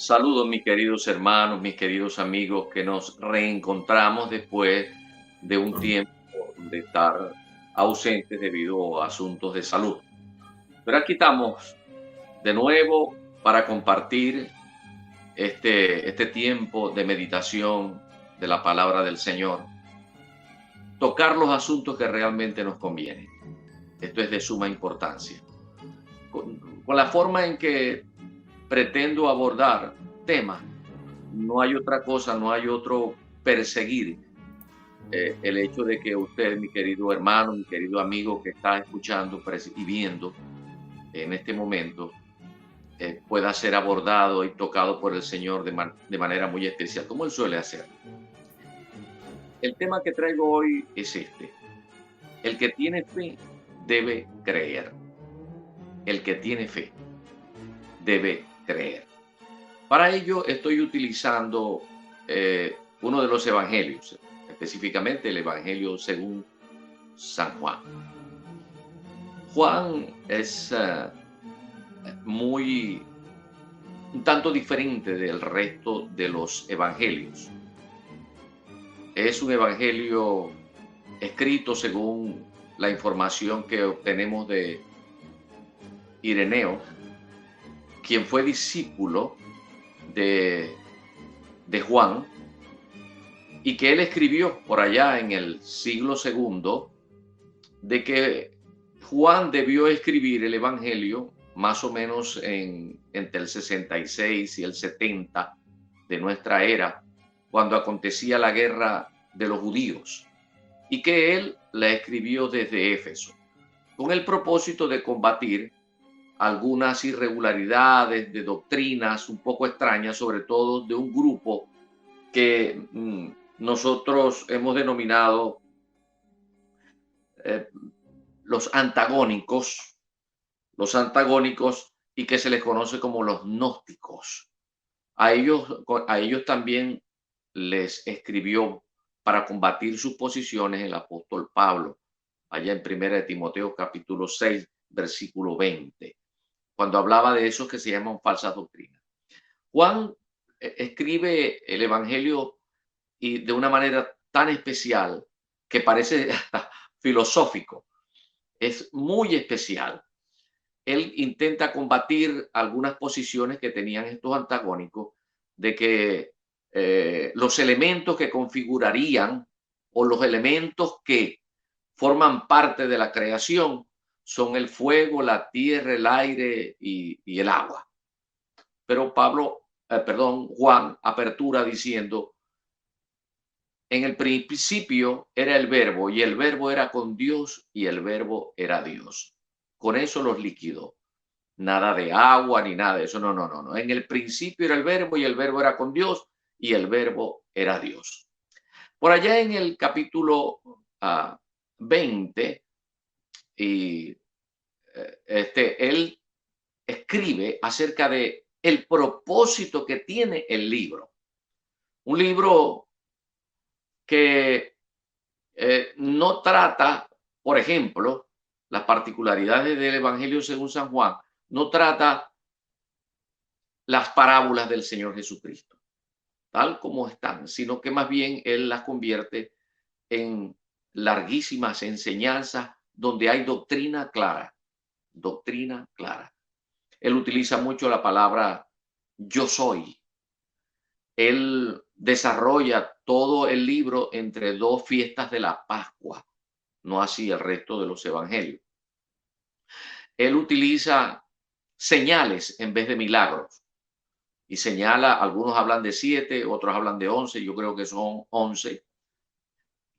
Saludos mis queridos hermanos, mis queridos amigos, que nos reencontramos después de un tiempo de estar ausentes debido a asuntos de salud. Pero aquí estamos de nuevo para compartir este tiempo de meditación de la palabra del Señor, tocar los asuntos que realmente nos convienen. Esto es de suma importancia. Con la forma en que pretendo abordar temas, no hay otra cosa, no hay otro perseguir el hecho de que usted, mi querido hermano, mi querido amigo que está escuchando y viendo en este momento, pueda ser abordado y tocado por el Señor de manera muy especial, como Él suele hacer. El tema que traigo hoy es este. El que tiene fe debe creer. El que tiene fe debe creer. Para ello estoy utilizando uno de los evangelios, específicamente el Evangelio según San Juan. Juan es un tanto diferente del resto de los evangelios. Es un evangelio escrito según la información que obtenemos de Ireneo, quien fue discípulo de Juan, y que él escribió por allá en el siglo segundo, de que Juan debió escribir el Evangelio más o menos entre el 66 y el 70 de nuestra era, cuando acontecía la guerra de los judíos, y que él la escribió desde Éfeso, con el propósito de combatir algunas irregularidades de doctrinas un poco extrañas, sobre todo de un grupo que nosotros hemos denominado los antagónicos, y que se les conoce como los gnósticos. A ellos también les escribió para combatir sus posiciones el apóstol Pablo, allá en 1 Timoteo capítulo 6, versículo 20, cuando hablaba de esos que se llaman falsas doctrinas. Juan escribe el Evangelio y de una manera tan especial que parece hasta filosófico. Es muy especial. Él intenta combatir algunas posiciones que tenían estos antagónicos, de que los elementos que configurarían o los elementos que forman parte de la creación son el fuego, la tierra, el aire y el agua. Pero Juan apertura diciendo: en el principio era el verbo, y el verbo era con Dios, y el verbo era Dios. Con eso los liquidó. Nada de agua ni nada de eso. No. En el principio era el verbo, y el verbo era con Dios, y el verbo era Dios. Por allá en el capítulo 20, y él escribe acerca de el propósito que tiene el libro. Un libro que no trata, por ejemplo, las particularidades del Evangelio según San Juan, no trata las parábolas del Señor Jesucristo, tal como están, sino que más bien él las convierte en larguísimas enseñanzas donde hay doctrina clara, doctrina clara. Él utiliza mucho la palabra yo soy. Él desarrolla todo el libro entre dos fiestas de la Pascua, no así el resto de los evangelios. Él utiliza señales en vez de milagros y señala, algunos hablan de 7, otros hablan de 11, yo creo que son 11.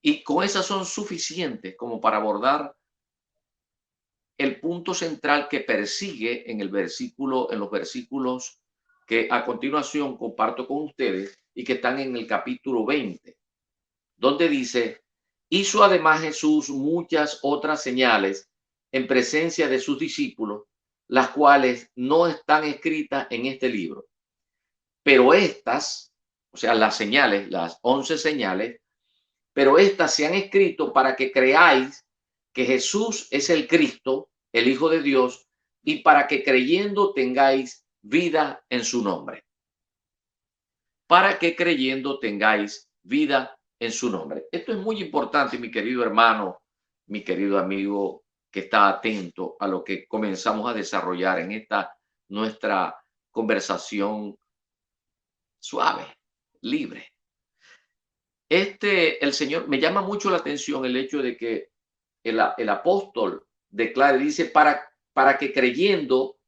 Y con esas son suficientes como para abordar el punto central que persigue en los versículos que a continuación comparto con ustedes y que están en el capítulo 20, donde dice: hizo además Jesús muchas otras señales en presencia de sus discípulos, las cuales no están escritas en este libro. Pero estas, o sea, las señales, las 11 señales, pero estas se han escrito para que creáis que Jesús es el Cristo, el Hijo de Dios, y para que creyendo tengáis vida en su nombre. para que creyendo tengáis vida en su nombre. Esto es muy importante, mi querido hermano, mi querido amigo, que está atento a lo que comenzamos a desarrollar en esta nuestra conversación suave, libre. El Señor, me llama mucho la atención el hecho de que el apóstol declara, dice, para que creyendo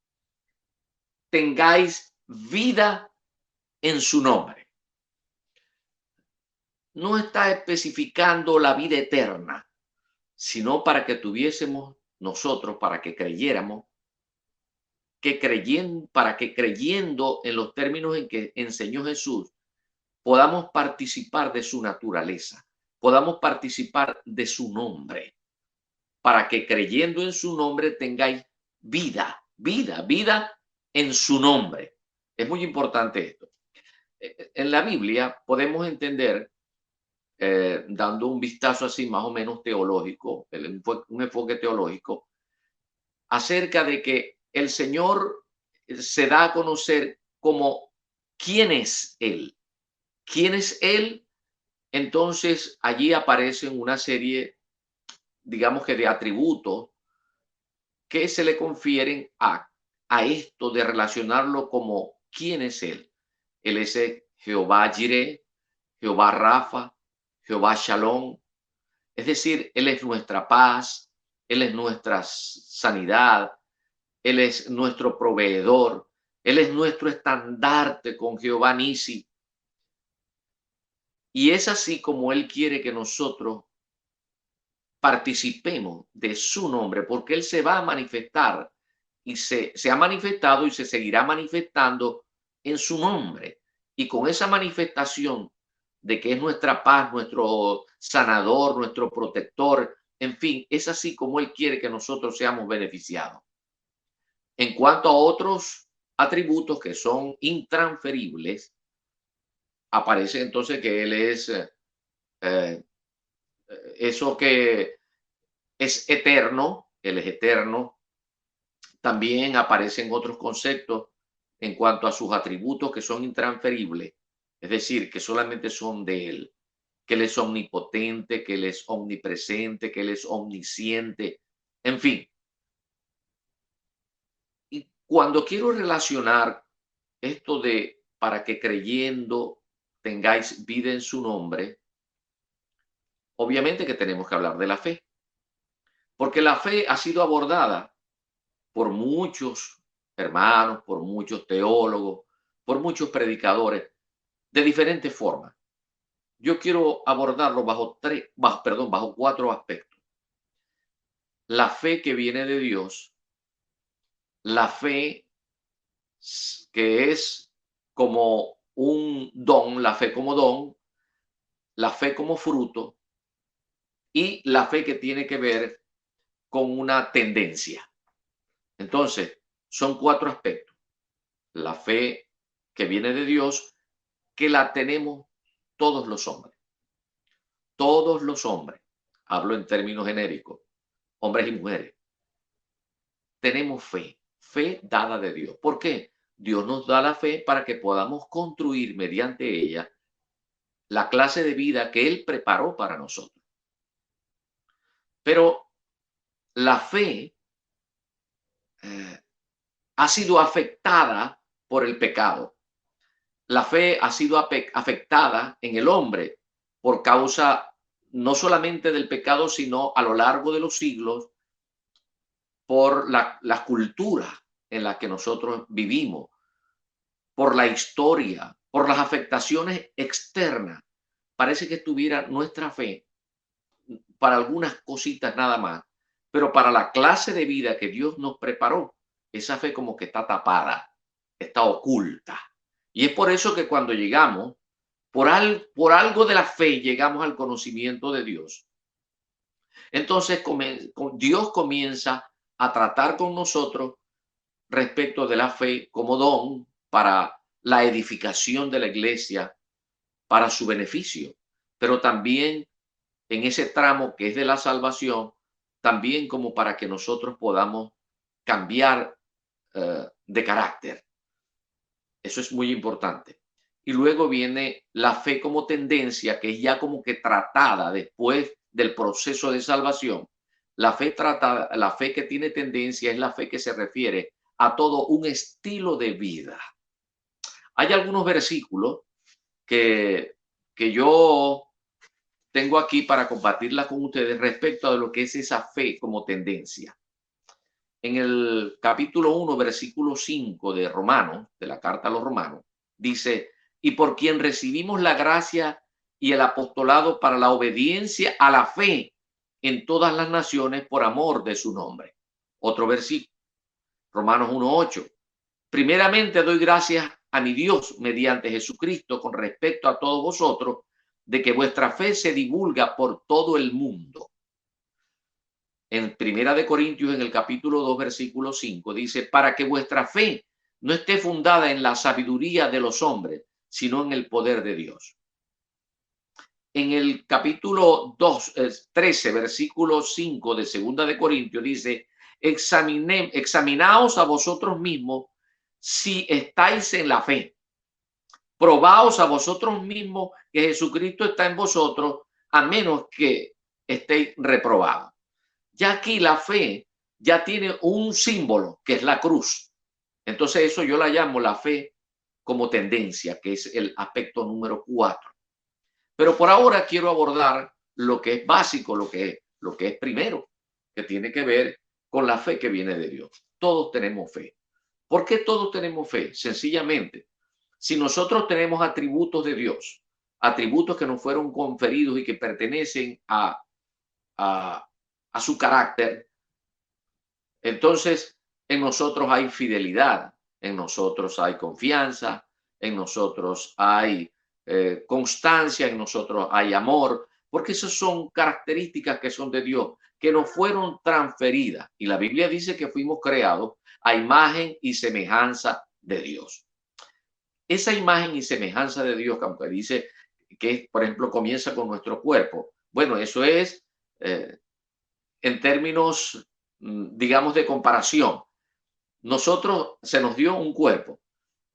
tengáis vida en su nombre. No está especificando la vida eterna, sino para que tuviésemos nosotros, para que creyéramos, para que creyendo en los términos en que enseñó Jesús, podamos participar de su naturaleza, podamos participar de su nombre, para que creyendo en su nombre tengáis vida en su nombre. Es muy importante esto. En la Biblia podemos entender, dando un vistazo así más o menos teológico, un enfoque teológico, acerca de que el Señor se da a conocer como quién es Él. ¿Quién es Él? Entonces allí aparecen una serie, digamos que de atributos que se le confieren a esto de relacionarlo como quién es Él. Él es Jehová Jireh, Jehová Rafa, Jehová Shalom. Es decir, Él es nuestra paz, Él es nuestra sanidad, Él es nuestro proveedor, Él es nuestro estandarte con Jehová Nisi. Y es así como Él quiere que nosotros participemos de su nombre, porque Él se va a manifestar y se ha manifestado y se seguirá manifestando en su nombre. Y con esa manifestación de que es nuestra paz, nuestro sanador, nuestro protector, en fin, es así como Él quiere que nosotros seamos beneficiados. En cuanto a otros atributos que son intransferibles, aparece entonces que Él es eso que es eterno, Él es eterno. También aparecen otros conceptos en cuanto a sus atributos que son intransferibles, es decir, que solamente son de Él, que Él es omnipotente, que Él es omnipresente, que Él es omnisciente, en fin. Y cuando quiero relacionar esto de para que creyendo tengáis vida en su nombre, obviamente que tenemos que hablar de la fe, porque la fe ha sido abordada por muchos hermanos, por muchos teólogos, por muchos predicadores de diferentes formas. Yo quiero abordarlo bajo cuatro aspectos. La fe que viene de Dios, la fe que es como un don, la fe como don, la fe como fruto y la fe que tiene que ver con una tendencia. Entonces, son cuatro aspectos. La fe que viene de Dios, que la tenemos todos los hombres. Todos los hombres, hablo en términos genéricos, hombres y mujeres, tenemos fe dada de Dios. ¿Por qué? Dios nos da la fe para que podamos construir mediante ella la clase de vida que Él preparó para nosotros. Pero la fe ha sido afectada por el pecado. La fe ha sido afectada en el hombre por causa no solamente del pecado, sino a lo largo de los siglos por la cultura en la que nosotros vivimos, por la historia, por las afectaciones externas. Parece que estuviera nuestra fe para algunas cositas nada más, pero para la clase de vida que Dios nos preparó, esa fe como que está tapada, está oculta. Y es por eso que cuando llegamos, por algo de la fe, llegamos al conocimiento de Dios. Entonces Dios comienza a tratar con nosotros respecto de la fe como don para la edificación de la iglesia, para su beneficio, pero también en ese tramo que es de la salvación, también como para que nosotros podamos cambiar de carácter. Eso es muy importante. y luego viene la fe como tendencia, que es ya como que tratada después del proceso de salvación. La fe tratada, la fe que tiene tendencia es la fe que se refiere a todo un estilo de vida. Hay algunos versículos que, que yo tengo aquí para compartirla con ustedes respecto a lo que es esa fe como tendencia. En el capítulo 1, versículo 5 de Romanos, de la carta a los Romanos, dice, y por quien recibimos la gracia y el apostolado para la obediencia a la fe en todas las naciones por amor de su nombre. Otro versículo, Romanos 1:8. Primeramente doy gracias a mi Dios mediante Jesucristo con respecto a todos vosotros, de que vuestra fe se divulga por todo el mundo. En Primera de Corintios, en el capítulo 2, versículo 5, dice, para que vuestra fe no esté fundada en la sabiduría de los hombres, sino en el poder de Dios. En el capítulo 13, versículo 5 de Segunda de Corintios, dice, examinaos a vosotros mismos si estáis en la fe. Probaos a vosotros mismos que Jesucristo está en vosotros, a menos que estéis reprobados. Ya aquí la fe ya tiene un símbolo, que es la cruz. Entonces eso yo la llamo la fe como tendencia, que es el aspecto número 4. Pero por ahora quiero abordar lo que es básico, lo que es primero, que tiene que ver con la fe que viene de Dios. Todos tenemos fe. ¿Por qué todos tenemos fe? Sencillamente, si nosotros tenemos atributos de Dios, atributos que nos fueron conferidos y que pertenecen a su carácter, entonces en nosotros hay fidelidad, en nosotros hay confianza, en nosotros hay constancia, en nosotros hay amor, porque esas son características que son de Dios, que nos fueron transferidas. Y la Biblia dice que fuimos creados a imagen y semejanza de Dios. Esa imagen y semejanza de Dios, aunque dice que, por ejemplo, comienza con nuestro cuerpo. Bueno, eso es en términos, digamos, de comparación. Nosotros se nos dio un cuerpo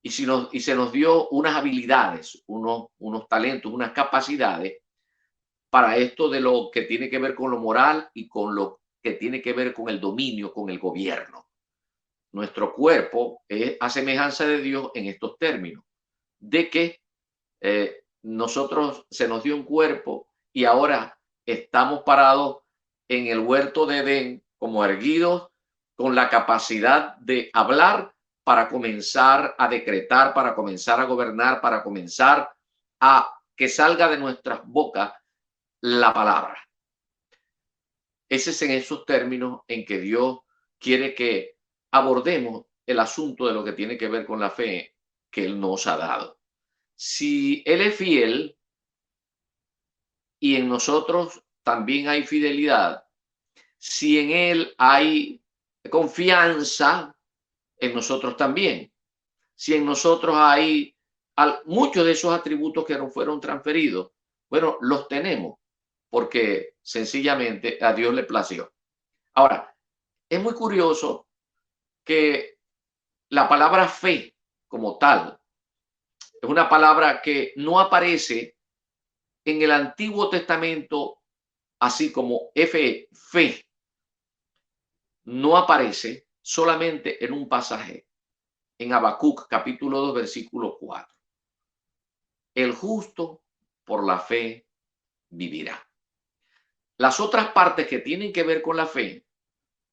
y se nos dio unas habilidades, unos talentos, unas capacidades para esto de lo que tiene que ver con lo moral y con lo que tiene que ver con el dominio, con el gobierno. Nuestro cuerpo es a semejanza de Dios en estos términos, de que nosotros se nos dio un cuerpo y ahora estamos parados en el huerto de Edén como erguidos con la capacidad de hablar para comenzar a decretar, para comenzar a gobernar, para comenzar a que salga de nuestras bocas la palabra. Ese es en esos términos en que Dios quiere que abordemos el asunto de lo que tiene que ver con la fe que Él nos ha dado. Si Él es fiel y en nosotros también hay fidelidad, si en Él hay confianza, en nosotros también. Si en nosotros hay muchos de esos atributos que nos fueron transferidos, bueno, los tenemos porque sencillamente a Dios le plació. Ahora, es muy curioso que la palabra fe como tal es una palabra que no aparece en el Antiguo Testamento, así como fe, no aparece solamente en un pasaje, en Habacuc capítulo 2, versículo 4. El justo por la fe vivirá. Las otras partes que tienen que ver con la fe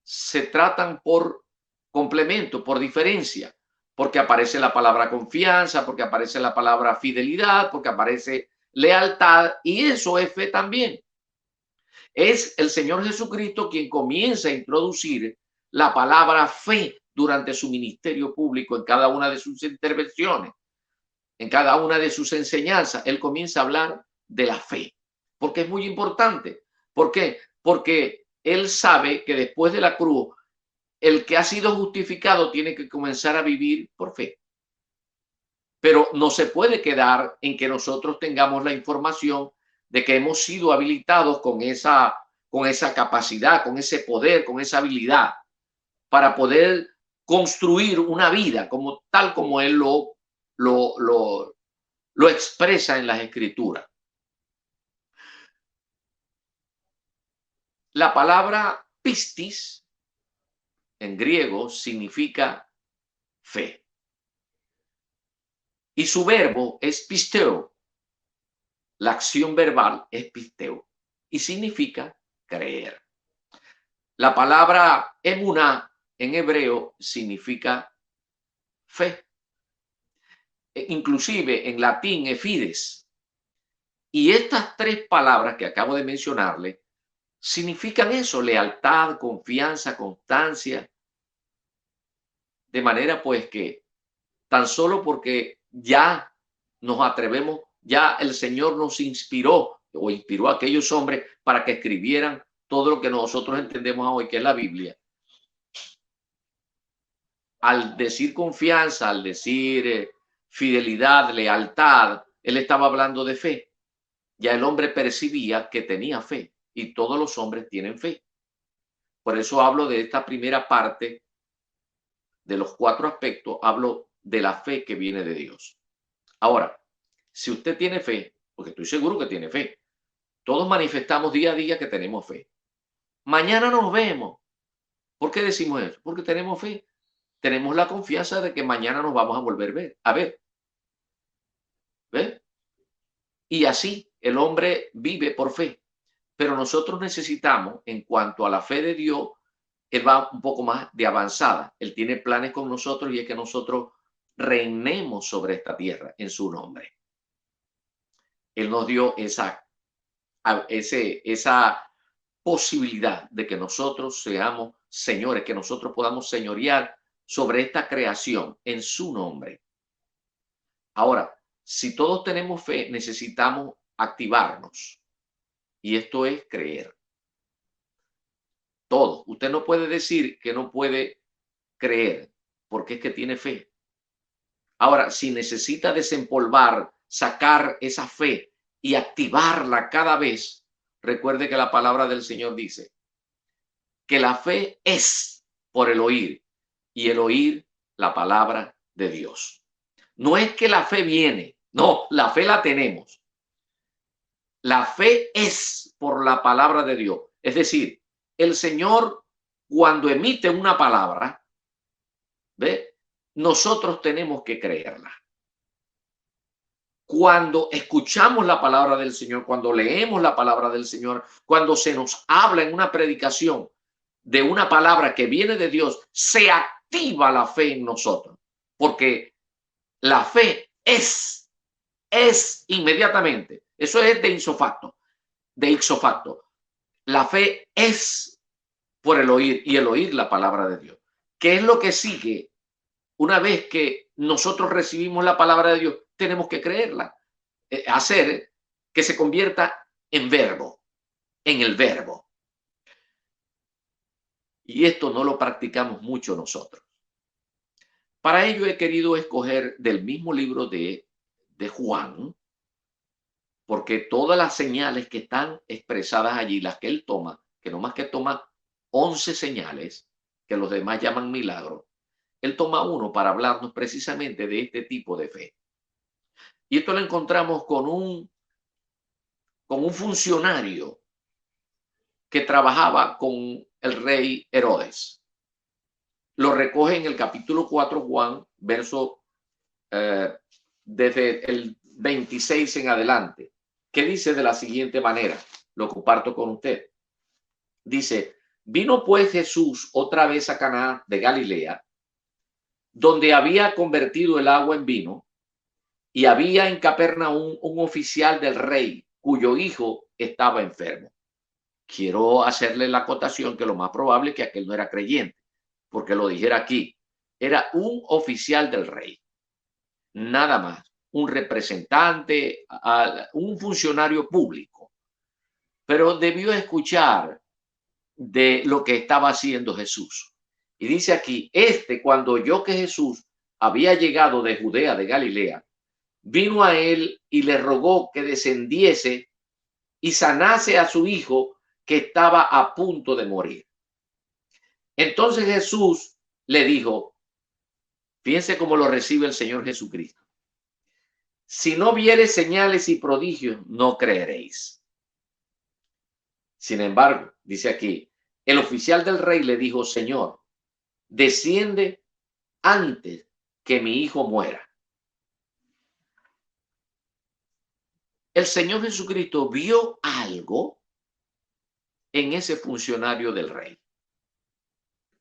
se tratan por complemento, por diferencia, porque aparece la palabra confianza, porque aparece la palabra fidelidad, porque aparece lealtad, y eso es fe también. Es el Señor Jesucristo quien comienza a introducir la palabra fe durante su ministerio público en cada una de sus intervenciones, en cada una de sus enseñanzas. Él comienza a hablar de la fe, porque es muy importante. ¿Por qué? Porque él sabe que después de la cruz, el que ha sido justificado tiene que comenzar a vivir por fe. Pero no se puede quedar en que nosotros tengamos la información de que hemos sido habilitados con esa capacidad, con ese poder, con esa habilidad para poder construir una vida como tal como él lo lo expresa en las Escrituras. La palabra pistis en griego significa fe. Y su verbo es pisteo. La acción verbal es pisteo y significa creer. La palabra emuná en hebreo significa fe. Inclusive en latín es fides. Y estas tres palabras que acabo de mencionarle significan eso: lealtad, confianza, constancia. De manera pues que tan solo porque ya nos atrevemos, ya el Señor nos inspiró o inspiró a aquellos hombres para que escribieran todo lo que nosotros entendemos hoy que es la Biblia. Al decir confianza, al decir fidelidad, lealtad, él estaba hablando de fe. Ya el hombre percibía que tenía fe y todos los hombres tienen fe. Por eso hablo de esta primera parte de los 4 aspectos, hablo de la fe que viene de Dios. Ahora, si usted tiene fe, porque estoy seguro que tiene fe, todos manifestamos día a día que tenemos fe. Mañana nos vemos. ¿Por qué decimos eso? Porque tenemos fe. Tenemos la confianza de que mañana nos vamos a volver a ver. ¿Ves? Y así el hombre vive por fe. Pero nosotros necesitamos, en cuanto a la fe de Dios, él va un poco más de avanzada. Él tiene planes con nosotros y es que nosotros reinemos sobre esta tierra en su nombre. Él nos dio esa posibilidad de que nosotros seamos señores, que nosotros podamos señorear sobre esta creación en su nombre. Ahora, si todos tenemos fe, necesitamos activarnos. Y esto es creer. Todo. Usted no puede decir que no puede creer porque es que tiene fe. Ahora, si necesita desempolvar, sacar esa fe y activarla cada vez, recuerde que la palabra del Señor dice que la fe es por el oír y el oír la palabra de Dios. No es que la fe viene, no, la fe la tenemos. La fe es por la palabra de Dios. Es decir, el Señor cuando emite una palabra, ¿ve? Nosotros tenemos que creerla. Cuando escuchamos la palabra del Señor, cuando leemos la palabra del Señor, cuando se nos habla en una predicación de una palabra que viene de Dios, se activa la fe en nosotros, porque la fe es inmediatamente. Eso es de ipso facto. La fe es por el oír y el oír la palabra de Dios. ¿Qué es lo que sigue? Una vez que nosotros recibimos la palabra de Dios, tenemos que creerla, hacer que se convierta en verbo, en el verbo. Y esto no lo practicamos mucho nosotros. Para ello he querido escoger del mismo libro de Juan, porque todas las señales que están expresadas allí, las que él toma, que no más que toma 11 señales, que los demás llaman milagros, él toma uno para hablarnos precisamente de este tipo de fe. Y esto lo encontramos con un funcionario que trabajaba con el rey Herodes. Lo recoge en el capítulo 4 Juan, verso desde el 26 en adelante, que dice de la siguiente manera, lo comparto con usted. Dice, vino pues Jesús otra vez a Caná de Galilea, donde había convertido el agua en vino, y había en Capernaum un oficial del rey cuyo hijo estaba enfermo. Quiero hacerle la acotación que lo más probable es que aquel no era creyente, porque lo dijera aquí. Era un oficial del rey, nada más, un representante, un funcionario público, pero debió escuchar de lo que estaba haciendo Jesús. Y dice aquí, cuando oyó que Jesús había llegado de Judea, de Galilea, vino a él y le rogó que descendiese y sanase a su hijo que estaba a punto de morir. Entonces Jesús le dijo, fíjense cómo lo recibe el Señor Jesucristo. Si no viereis señales y prodigios, no creeréis. Sin embargo, dice aquí, el oficial del rey le dijo, Señor, desciende antes que mi hijo muera. El Señor Jesucristo vio algo en ese funcionario del rey.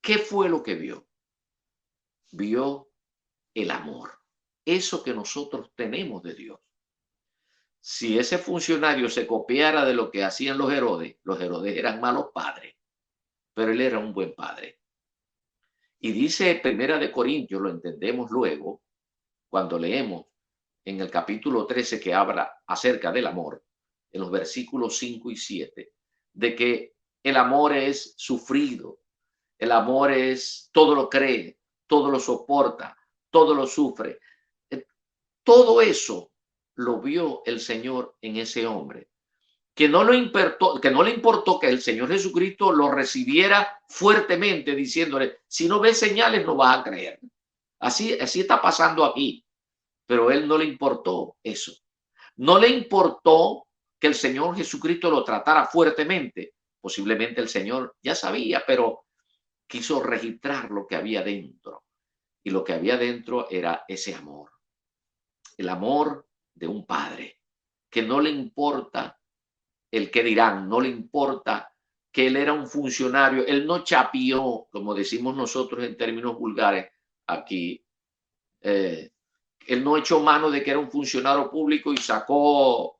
¿Qué fue lo que vio? Vio el amor, eso que nosotros tenemos de Dios. Si ese funcionario se copiara de lo que hacían los Herodes eran malos padres, pero él era un buen padre. Y dice Primera de Corintios, lo entendemos luego, cuando leemos en el capítulo 13 que habla acerca del amor, en los versículos 5 y 7, de que el amor es sufrido, el amor es todo lo cree, todo lo soporta, todo lo sufre. Todo eso lo vio el Señor en ese hombre, que no le importó que el Señor Jesucristo lo recibiera fuertemente, diciéndole, si no ves señales no vas a creer. Así está pasando aquí, pero él no le importó eso. No le importó que el Señor Jesucristo lo tratara fuertemente. Posiblemente el Señor ya sabía, pero quiso registrar lo que había dentro. Y lo que había dentro era ese amor. El amor de un padre, que no le importa el que dirán, no le importa que él era un funcionario, él no chapió, como decimos nosotros en términos vulgares aquí, él no echó mano de que era un funcionario público y sacó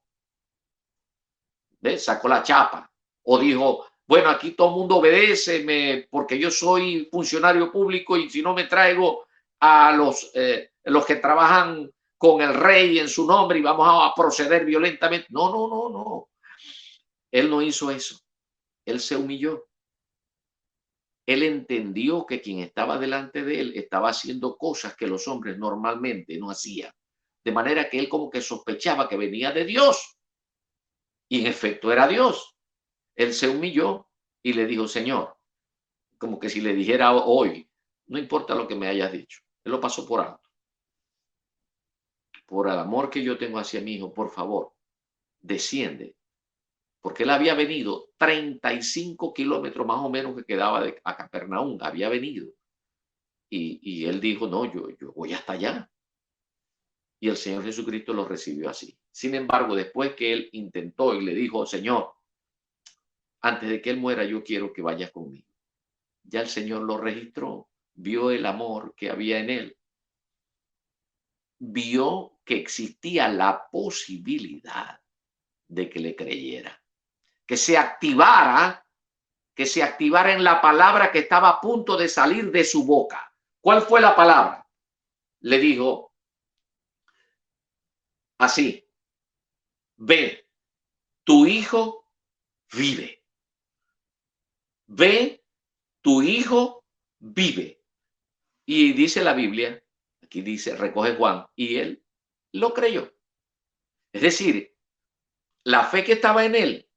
la chapa, o dijo, bueno, aquí todo el mundo obedece porque yo soy funcionario público y si no me traigo a los que trabajan con el rey en su nombre y vamos a proceder violentamente. No. Él no hizo eso. Él se humilló. Él entendió que quien estaba delante de él estaba haciendo cosas que los hombres normalmente no hacían. De manera que él como que sospechaba que venía de Dios. Y en efecto era Dios. Él se humilló y le dijo, Señor, como que si le dijera hoy, no importa lo que me hayas dicho. Él lo pasó por alto. Por el amor que yo tengo hacia mi hijo, por favor, desciende. Porque él había venido 35 kilómetros más o menos que quedaba a Capernaum, había venido. Y él dijo, no, yo voy hasta allá. Y el Señor Jesucristo lo recibió así. Sin embargo, después que él intentó y le dijo, Señor, antes de que él muera, yo quiero que vayas conmigo. Ya el Señor lo registró, vio el amor que había en él, vio que existía la posibilidad de que le creyera, que se activara en la palabra que estaba a punto de salir de su boca. ¿Cuál fue la palabra? Le dijo así, ve, tu hijo vive. Ve, tu hijo vive. Y dice la Biblia, aquí dice, recoge Juan, y él lo creyó. Es decir, la fe que estaba en él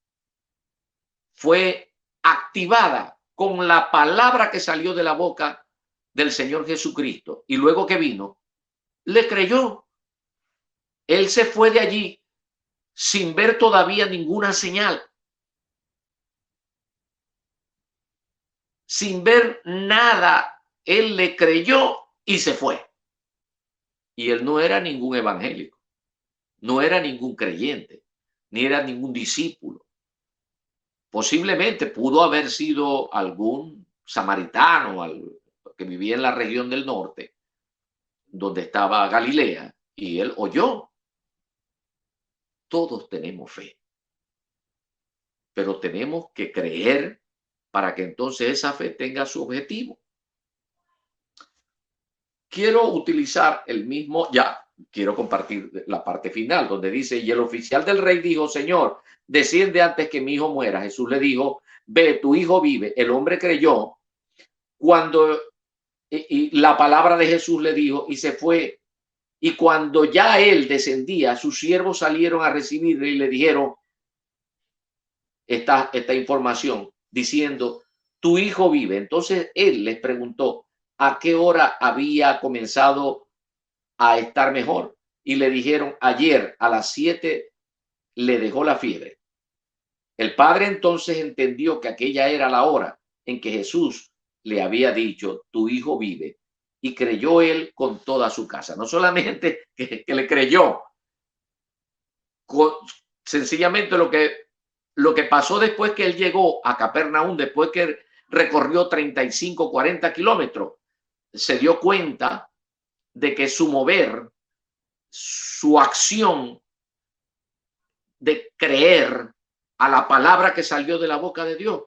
fue activada con la palabra que salió de la boca del Señor Jesucristo. Y luego que vino, le creyó. Él se fue de allí sin ver todavía ninguna señal, sin ver nada. Él le creyó y se fue. Y él no era ningún evangélico, no era ningún creyente, ni era ningún discípulo. Posiblemente pudo haber sido algún samaritano que vivía en la región del norte, donde estaba Galilea, y él oyó. Todos tenemos fe, pero tenemos que creer para que entonces esa fe tenga su objetivo. Quiero utilizar quiero compartir la parte final donde dice, y el oficial del rey dijo, Señor, desciende antes que mi hijo muera. Jesús le dijo, ve, tu hijo vive. El hombre creyó cuando y la palabra de Jesús le dijo y se fue. Y cuando ya él descendía, sus siervos salieron a recibirle y le dijeron esta información diciendo, tu hijo vive. Entonces él les preguntó a qué hora había comenzado a estar mejor. y le dijeron: ayer a las 7 le dejó la fiebre. El padre entonces entendió que aquella era la hora en que Jesús le había dicho: tu hijo vive. Y creyó él con toda su casa. No solamente que le creyó, sencillamente lo que pasó después que él llegó a Capernaum, después que recorrió 35, 40 kilómetros, se dio cuenta de que su mover, su acción de creer a la palabra que salió de la boca de Dios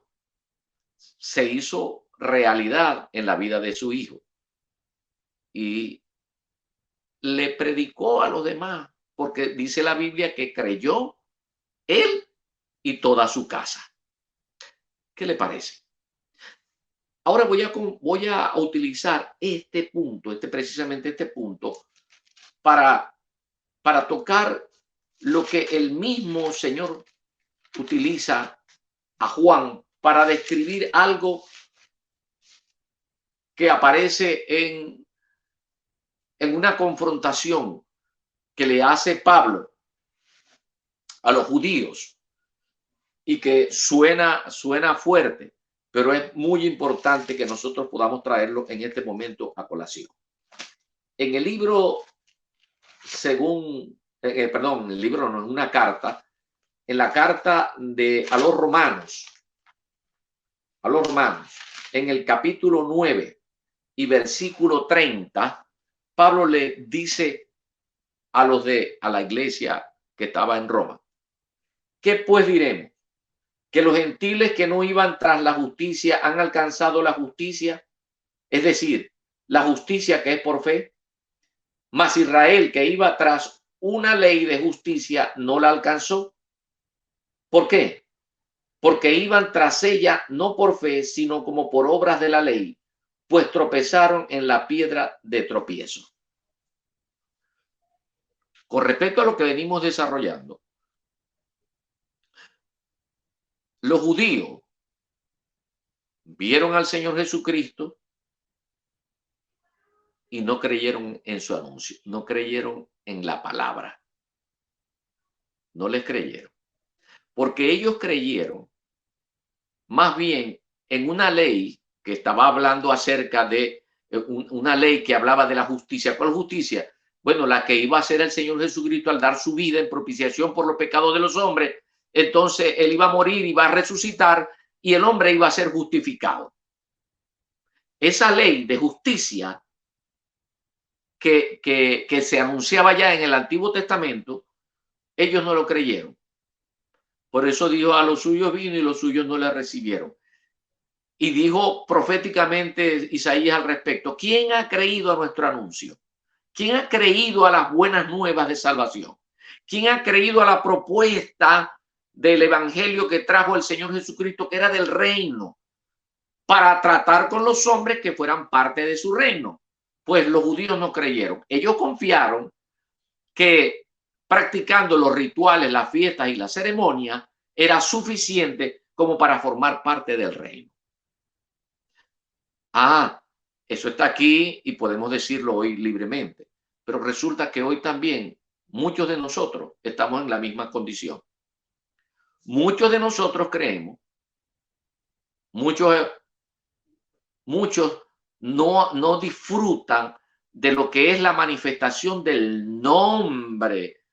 se hizo realidad en la vida de su hijo. Y le predicó a los demás, porque dice la Biblia que creyó él y toda su casa. ¿Qué le parece? Ahora voy a utilizar este punto, precisamente este punto, para tocar lo que el mismo Señor utiliza a Juan para describir algo que aparece en una confrontación que le hace Pablo a los judíos y que suena fuerte, pero es muy importante que nosotros podamos traerlo en este momento a colación. En el libro, en una carta, en la carta a los romanos, en el capítulo 9 y versículo 30, Pablo le dice a la iglesia que estaba en Roma: ¿qué pues diremos? ¿Que los gentiles que no iban tras la justicia han alcanzado la justicia? Es decir, la justicia que es por fe. Mas Israel, que iba tras una ley de justicia, no la alcanzó. ¿Por qué? Porque iban tras ella no por fe, sino como por obras de la ley, pues tropezaron en la piedra de tropiezo. Con respecto a lo que venimos desarrollando, los judíos vieron al Señor Jesucristo y no creyeron en su anuncio, no creyeron en la palabra, no les creyeron, porque ellos creyeron más bien en una ley que estaba hablando acerca de una ley que hablaba de la justicia. ¿Cuál justicia? Bueno, la que iba a hacer el Señor Jesucristo al dar su vida en propiciación por los pecados de los hombres. Entonces él iba a morir, iba a resucitar y el hombre iba a ser justificado. Esa ley de justicia que se anunciaba ya en el Antiguo Testamento, ellos no lo creyeron. Por eso dijo: a los suyos vino y los suyos no le recibieron. Y dijo proféticamente Isaías al respecto: ¿quién ha creído a nuestro anuncio? ¿Quién ha creído a las buenas nuevas de salvación? ¿Quién ha creído a la propuesta del evangelio que trajo el Señor Jesucristo, que era del reino, para tratar con los hombres que fueran parte de su reino? Pues los judíos no creyeron. Ellos confiaron que practicando los rituales, las fiestas y la ceremonia era suficiente como para formar parte del reino. Eso está aquí y podemos decirlo hoy libremente, pero resulta que hoy también muchos de nosotros estamos en la misma condición. Muchos de nosotros creemos, muchos no disfrutan de lo que es la manifestación del nombre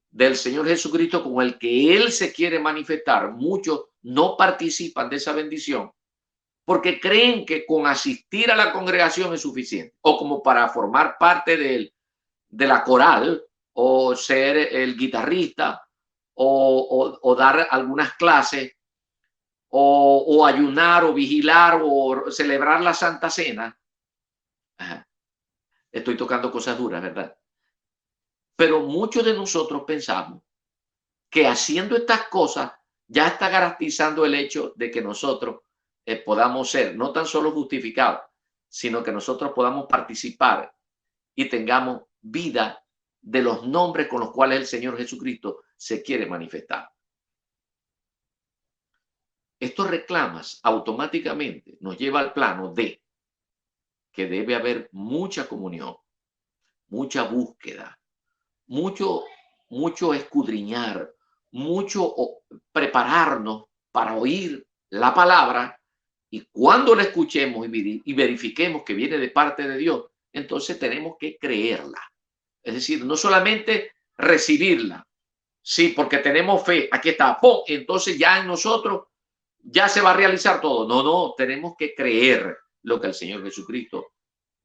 del Señor Jesucristo con el que Él se quiere manifestar. Muchos no participan de esa bendición porque creen que con asistir a la congregación es suficiente, o como para formar parte de la coral, o ser el guitarrista, o dar algunas clases, o ayunar, o vigilar, o celebrar la Santa Cena. Estoy tocando cosas duras, ¿verdad? Pero muchos de nosotros pensamos que haciendo estas cosas ya está garantizando el hecho de que nosotros podamos ser no tan solo justificados, sino que nosotros podamos participar y tengamos vida de los nombres con los cuales el Señor Jesucristo se quiere manifestar. Estos reclamas automáticamente nos lleva al plano de que debe haber mucha comunión, mucha búsqueda, mucho, mucho escudriñar, mucho prepararnos para oír la palabra, y cuando la escuchemos y verifiquemos que viene de parte de Dios, entonces tenemos que creerla. Es decir, no solamente recibirla, sí, porque tenemos fe, aquí está, ¡pum! Entonces ya en nosotros ya se va a realizar todo. No, no, tenemos que creer lo que el Señor Jesucristo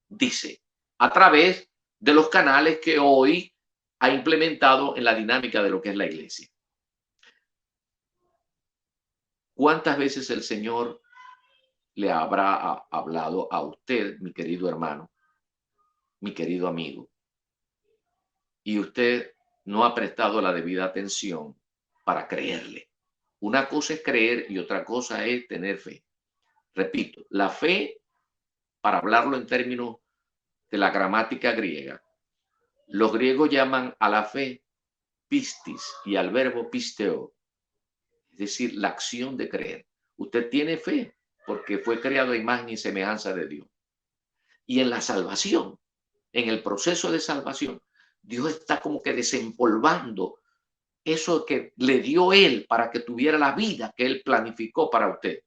dice a través de los canales que hoy ha implementado en la dinámica de lo que es la iglesia. ¿Cuántas veces el Señor le habrá hablado a usted, mi querido hermano, mi querido amigo, y usted no ha prestado la debida atención para creerle? Una cosa es creer y otra cosa es tener fe. Repito, la fe, para hablarlo en términos de la gramática griega, los griegos llaman a la fe pistis y al verbo pisteo, es decir, la acción de creer. Usted tiene fe porque fue creado a imagen y semejanza de Dios. Y en la salvación, en el proceso de salvación, Dios está como que desempolvando eso que le dio Él para que tuviera la vida que Él planificó para usted.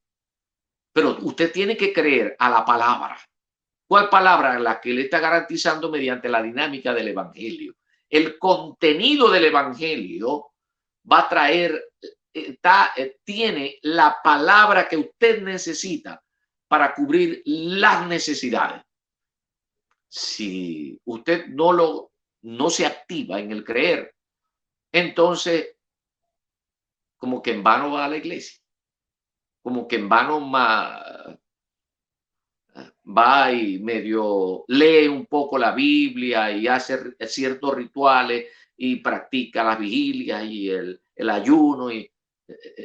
Pero usted tiene que creer a la palabra. ¿Cuál palabra? La que le está garantizando mediante la dinámica del Evangelio. El contenido del Evangelio va a traer, tiene la palabra que usted necesita para cubrir las necesidades. Si usted no se activa en el creer, entonces como que en vano va a la iglesia, como que en vano va y medio lee un poco la Biblia y hace ciertos rituales y practica las vigilias y el ayuno, y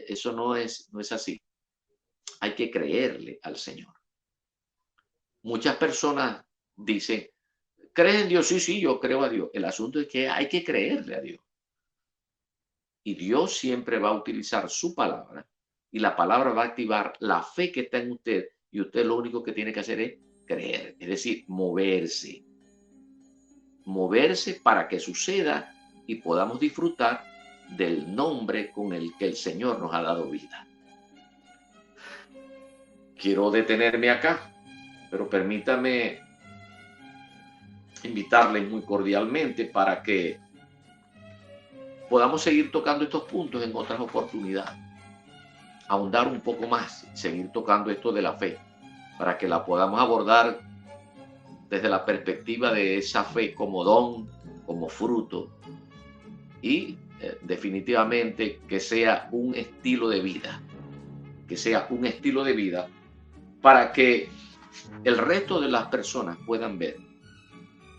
eso no es así. Hay que creerle al Señor. Muchas personas dicen, ¿crees en Dios? Sí, sí, yo creo a Dios. El asunto es que hay que creerle a Dios. Y Dios siempre va a utilizar su palabra, y la palabra va a activar la fe que está en usted, y usted lo único que tiene que hacer es creer, es decir, moverse para que suceda y podamos disfrutar del nombre con el que el Señor nos ha dado vida. Quiero detenerme acá, pero permítame invitarle muy cordialmente para que podamos seguir tocando estos puntos en otras oportunidades, ahondar un poco más, seguir tocando esto de la fe, para que la podamos abordar desde la perspectiva de esa fe como don, como fruto, y definitivamente que sea un estilo de vida, para que el resto de las personas puedan ver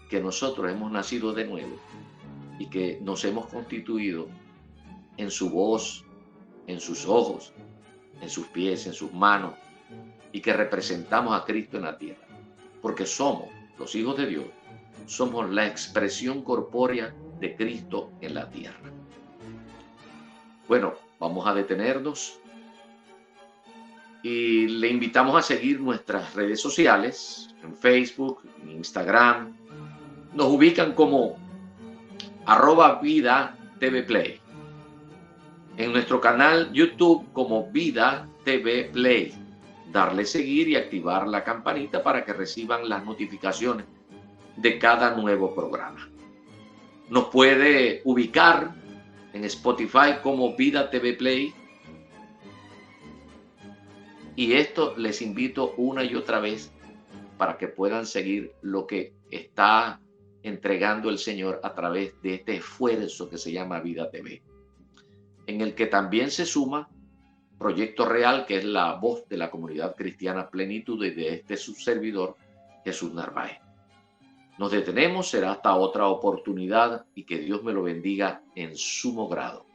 que nosotros hemos nacido de nuevo y que nos hemos constituido en su voz, en sus ojos, en sus pies, en sus manos, y que representamos a Cristo en la tierra, porque somos los hijos de Dios, somos la expresión corpórea de Cristo en la tierra. Bueno, vamos a detenernos y le invitamos a seguir nuestras redes sociales, en Facebook, en Instagram. Nos ubican como @Vida TV Play. En nuestro canal YouTube como Vida TV Play. Darle seguir y activar la campanita para que reciban las notificaciones de cada nuevo programa. Nos puede ubicar en Spotify como Vida TV Play. Y esto les invito una y otra vez para que puedan seguir lo que está entregando el Señor a través de este esfuerzo que se llama Vida TV, en el que también se suma Proyecto Real, que es la voz de la comunidad cristiana Plenitud, y de este subservidor Jesús Narváez. Nos detenemos, será hasta otra oportunidad, y que Dios me lo bendiga en sumo grado.